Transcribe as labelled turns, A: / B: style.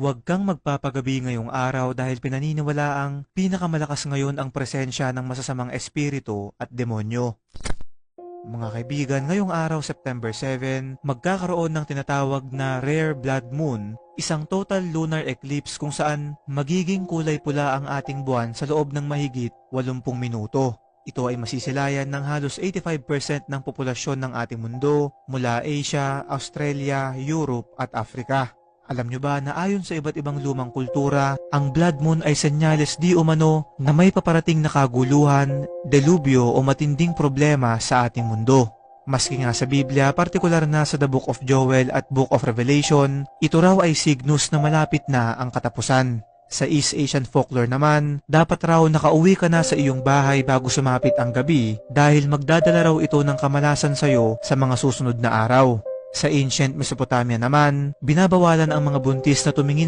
A: Huwag kang magpapagabi ngayong araw dahil pinaniniwalaang pinakamalakas ngayon ang presensya ng masasamang espiritu at demonyo. Mga kaibigan, ngayong araw September 7, magkakaroon ng tinatawag na Rare Blood Moon, isang total lunar eclipse kung saan magiging kulay pula ang ating buwan sa loob ng mahigit 80 minuto. Ito ay masisilayan ng halos 85% ng populasyon ng ating mundo mula Asia, Australia, Europe at Africa. Alam nyo ba na ayon sa iba't ibang lumang kultura, ang blood moon ay senyales di umano na may paparating na kaguluhan, delubyo o matinding problema sa ating mundo. Maski nga sa Biblia, partikular na sa The Book of Joel at Book of Revelation, ito raw ay signos na malapit na ang katapusan. Sa East Asian folklore naman, dapat raw nakauwi ka na sa iyong bahay bago sumapit ang gabi dahil magdadala raw ito ng kamalasan sa iyo sa mga susunod na araw. Sa ancient Mesopotamia naman, binabawalan ang mga buntis na tumingin